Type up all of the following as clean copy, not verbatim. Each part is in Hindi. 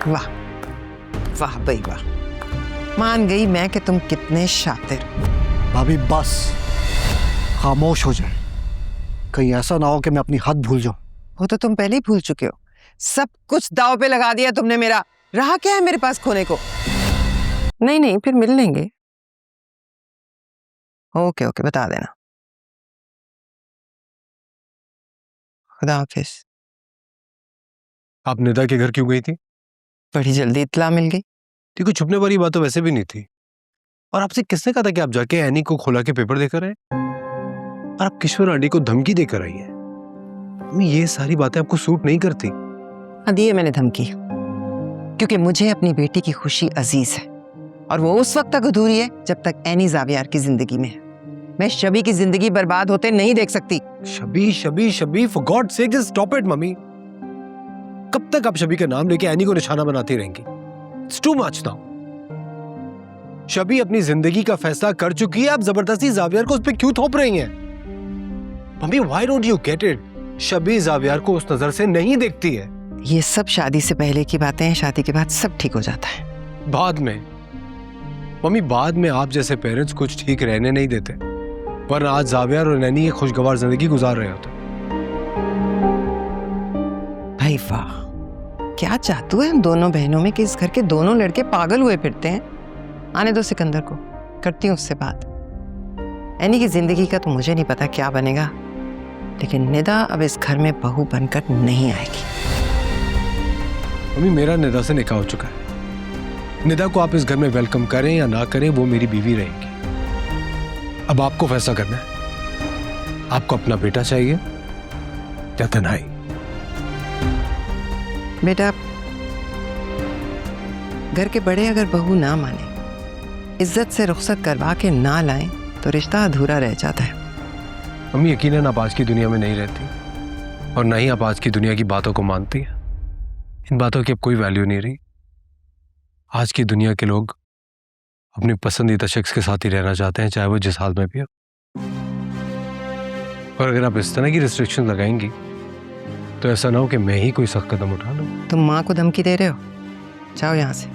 वाह वाह भाई वाह, मान गई मैं कि तुम कितने शातिर। भाभी बस खामोश हो जाए, कहीं ऐसा ना हो कि मैं अपनी हद भूल जाऊं। वो तो तुम पहले ही भूल चुके हो, सब कुछ दांव पे लगा दिया तुमने मेरा। रहा क्या है मेरे पास खोने को? नहीं नहीं, फिर मिल लेंगे। ओके ओके, बता देना। खुदा हाफिज। आप निदा के घर क्यों गई थी? बड़ी जल्दी इत्तला मिल गई। कोई छुपने वाली बात तो वैसे भी नहीं थी। और आपसे किसने कहा था कि आप जाके एनी को खोला के पेपर देकर आए? और आप किशोर आंटी को धमकी देकर आई है। मम्मी, ये सारी बातें आपको सूट नहीं करती। हाँ, दी है मैंने धमकी, क्योंकि मुझे अपनी बेटी की खुशी अजीज है और वो उस वक्त तक अधूरी है जब तक एनी ज़ावियार की जिंदगी में है। मैं शबी की जिंदगी बर्बाद होते नहीं देख सकती। Shabi Shabi Shabi, for God sake just stop it mummy. कब तक आप शबी का नाम लेके एनी को निशाना बनाती रहेंगी? It's too much now. Shabi अपनी जिंदगी का फैसला कर चुकी है, आप जबरदस्ती ज़ावियार को उस पर क्यों थोप रही हैं? Mummy, why don't you get it? Shabi Zaviyar को उस नजर से नहीं देखती है। ये सब शादी से पहले की बातें हैं, शादी के बाद सब ठीक हो जाता है। बाद में मम्मी, बाद में आप जैसे पेरेंट्स कुछ ठीक रहने नहीं देते, वरना आज ज़ावियार और नैनी एक खुशगवार जिंदगी गुजार रहे होते। भाई वाह, क्या जादू है हम दोनों बहनों में कि इस घर के दोनों लड़के पागल हुए फिरते हैं। आने दो सिकंदर को, करती हूँ उससे बात। एनी की जिंदगी का तो मुझे नहीं पता क्या बनेगा, लेकिन निदा अब इस घर में बहू बनकर नहीं आएगी। मम्मी, मेरा निदा से निकाह हो चुका है। निदा को आप इस घर में वेलकम करें या ना करें, वो मेरी बीवी रहेगी। अब आपको फैसला करना है, आपको अपना बेटा चाहिए या तन्हाई? बेटा, घर के बड़े अगर बहू ना माने, इज्जत से रुखसत करवा के ना लाएं, तो रिश्ता अधूरा रह जाता है। मम्मी, यकीनन आप आज की दुनिया में नहीं रहती और ना ही आप आज की दुनिया की बातों को मानती हैं। इन बातों की अब कोई वैल्यू नहीं रही। आज की दुनिया के लोग अपने पसंदीदा शख्स के साथ ही रहना चाहते हैं, चाहे वो जिस हाल में भी हो। और अगर आप इस तरह की रिस्ट्रिक्शन लगाएंगी तो ऐसा ना हो कि मैं ही कोई सख्त कदम उठा लूं। तुम माँ को धमकी दे रहे हो? जाओ यहाँ से,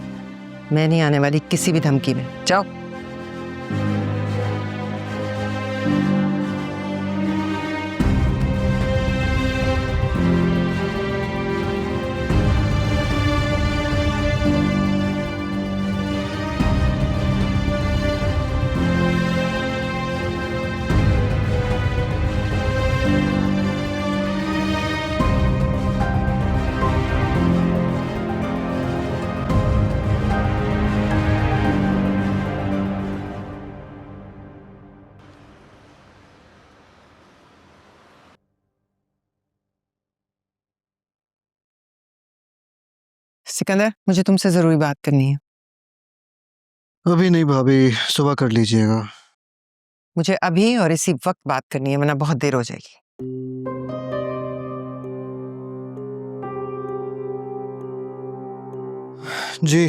मैं नहीं आने वाली किसी भी धमकी में। जाओ। सिकंदर, मुझे तुमसे जरूरी बात करनी है। अभी नहीं भाभी, सुबह कर लीजिएगा। मुझे अभी और इसी वक्त बात करनी है, वरना बहुत देर हो जाएगी। जी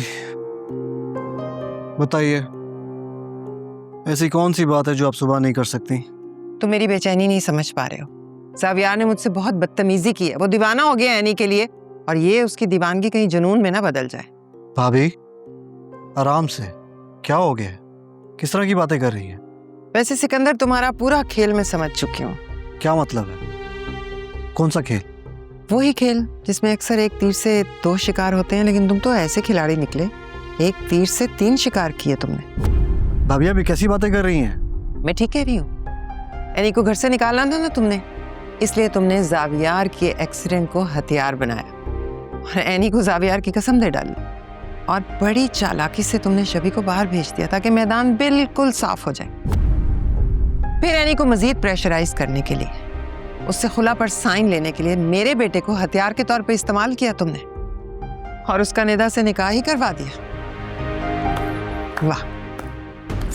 बताइए, ऐसी कौन सी बात है जो आप सुबह नहीं कर सकती? तुम मेरी बेचैनी नहीं समझ पा रहे हो। ज़ावियार ने मुझसे बहुत बदतमीजी की है। वो दीवाना हो गया एनी के लिए, और ये उसकी दीवानगी कहीं जुनून में ना बदल जाए। भाभी आराम से, क्या हो गया? किस तरह की बातें कर रही हैं? वैसे सिकंदर, तुम्हारा पूरा खेल मैं समझ चुकी हूँ। क्या मतलब है? कौन सा खेल? वही खेल जिसमें अक्सर एक तीर से 2 शिकार होते हैं, लेकिन तुम तो ऐसे खिलाड़ी निकले, एक तीर से 3 शिकार किए तुमने। भाभी अभी कैसी बातें कर रही हैं? मैं ठीक कह रही हूँ। एनी को घर से निकालना था ना तुमने, इसलिए तुमने ज़ावियार के एक्सीडेंट को हथियार बनाया और एनी को ज़ावियार की कसम दे डाली, और बड़ी चालाकी से तुमने शबी को बाहर भेज दिया ताकि मैदान बिल्कुल साफ हो जाए। फिर एनी को मजीद प्रेशराइज करने के लिए, उससे खुला पर साइन लेने के लिए मेरे बेटे को हथियार के तौर पे इस्तेमाल किया तुमने, और उसका निदा से निकाह ही करवा दिया। वाह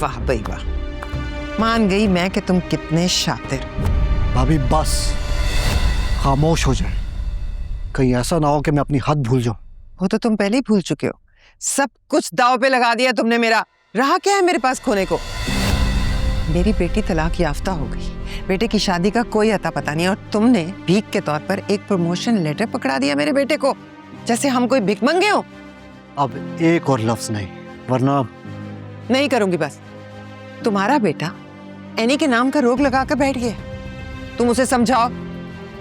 वाह भाई वाह, मान गई मैं कि तुम कितने शातिर। भाभी बस खामोश हो जाए, कहीं ऐसा ना हो कि मैं अपनी हद भूल जाऊं। वो तो तुम पहले ही भूल चुके हो, सब कुछ दांव पे लगा दिया तुमने मेरा। रहा क्या है मेरे पास खोने को? मेरी बेटी तलाक याफ्ता हो गई, बेटे की शादी का कोई अता पता नहीं, और तुमने भीख के तौर पर एक प्रमोशन लेटर पकड़ा दिया मेरे बेटे को, जैसे हम कोई भिखमंगे हो। अब एक और लफ्ज नहीं, वरना नहीं करूंगी बस। तुम्हारा बेटा एनी के नाम का रोक लगा कर बैठ गया। तुम उसे समझाओ,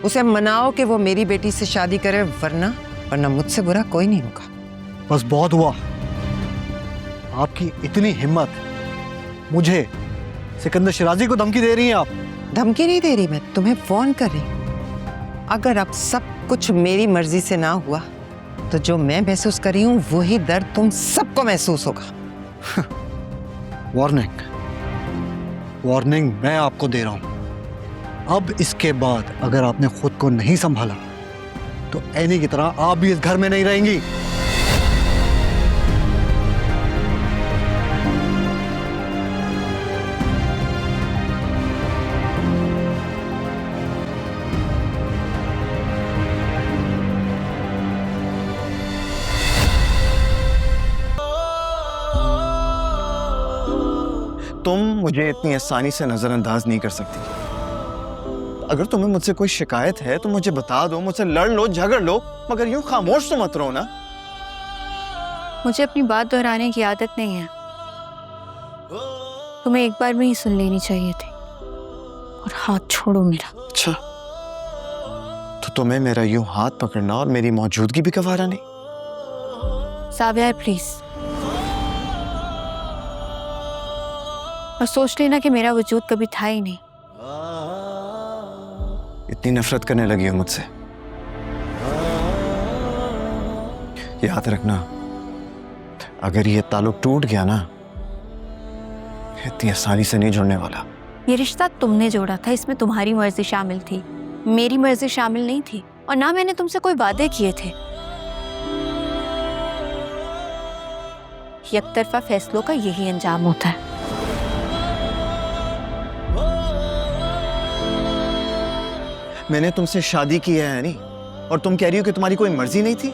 उसे मनाओ कि वो मेरी बेटी से शादी करे, वरना वरना मुझसे बुरा कोई नहीं होगा। बस बहुत हुआ। आपकी इतनी हिम्मत, मुझे सिकंदर शिराजी को धमकी दे रही हैं आप। धमकी नहीं दे रही, मैं तुम्हें फोन कर रही हूं। अगर अब सब कुछ मेरी मर्जी से ना हुआ तो जो मैं महसूस कर रही हूं वही दर्द तुम सबको महसूस होगा। वार्निंग, वार्निंग मैं आपको दे रहा हूं। अब इसके बाद अगर आपने खुद को नहीं संभाला तो एनी की तरह आप भी इस घर में नहीं रहेंगी। तुम मुझे इतनी आसानी से नजरअंदाज नहीं कर सकती। अगर तुम्हें मुझसे कोई शिकायत है तो मुझे बता दो, मुझसे लड़ लो, झगड़ लो, मगर यूं खामोश तो मत रहो ना। मुझे अपनी बात दोहराने की आदत नहीं है। तुम्हें एक बार में ही सुन लेनी चाहिए थी। और हाथ छोड़ो मेरा। अच्छा, तो तुम्हें मेरा यूं हाथ पकड़ना और मेरी मौजूदगी भी गवारा नहीं? सावियार प्लीज। और सोच लेना कि मेरा वजूद कभी था ही नहीं। इतनी नफरत करने लगी हो मुझसे? याद रखना, अगर ये ताल्लुक टूट गया ना, इतनी आसानी से नहीं जुड़ने वाला। ये रिश्ता तुमने जोड़ा था, इसमें तुम्हारी मर्जी शामिल थी, मेरी मर्जी शामिल नहीं थी। और ना मैंने तुमसे कोई वादे किए थे। एकतरफा फैसलों का यही अंजाम होता है। मैंने तुमसे शादी की है नहीं, और तुम कह रही हो कि तुम्हारी कोई मर्जी नहीं थी?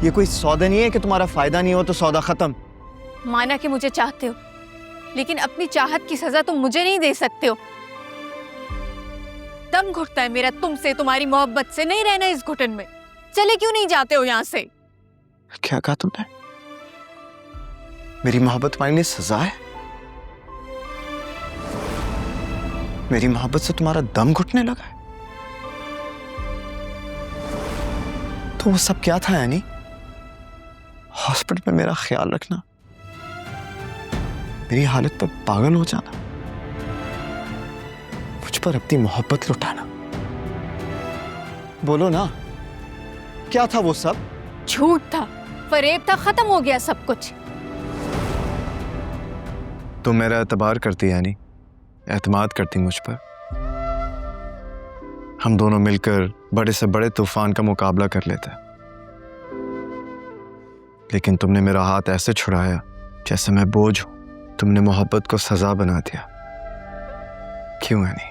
ये कोई सौदा नहीं है कि तुम्हारा फायदा नहीं हो तो सौदा खत्म। माना कि मुझे चाहते हो, लेकिन अपनी चाहत की सजा तुम मुझे नहीं दे सकते हो। दम घुटता है मेरा तुमसे, तुम्हारी मोहब्बत से। नहीं रहना इस घुटन में। चले क्यों नहीं जाते हो यहाँ से? क्या कहा तुमने? मेरी मोहब्बत तुम्हारे लिए सजा है? मेरी मोहब्बत से तुम्हारा दम घुटने लगा है? तो वो सब क्या था यानी? हॉस्पिटल में मेरा ख्याल रखना, मेरी हालत पर पागल हो जाना, मुझ पर अपनी मोहब्बत लुटाना। बोलो ना, क्या था वो सब? झूठ था, फरेब था, खत्म हो गया सब कुछ। तुम मेरा एतबार करती यानी, एतमाद करती मुझ पर। हम दोनों मिलकर बड़े से बड़े तूफान का मुकाबला कर लेते, लेकिन तुमने मेरा हाथ ऐसे छुड़ाया जैसे मैं बोझ हूं। तुमने मोहब्बत को सजा बना दिया। क्यों यानी?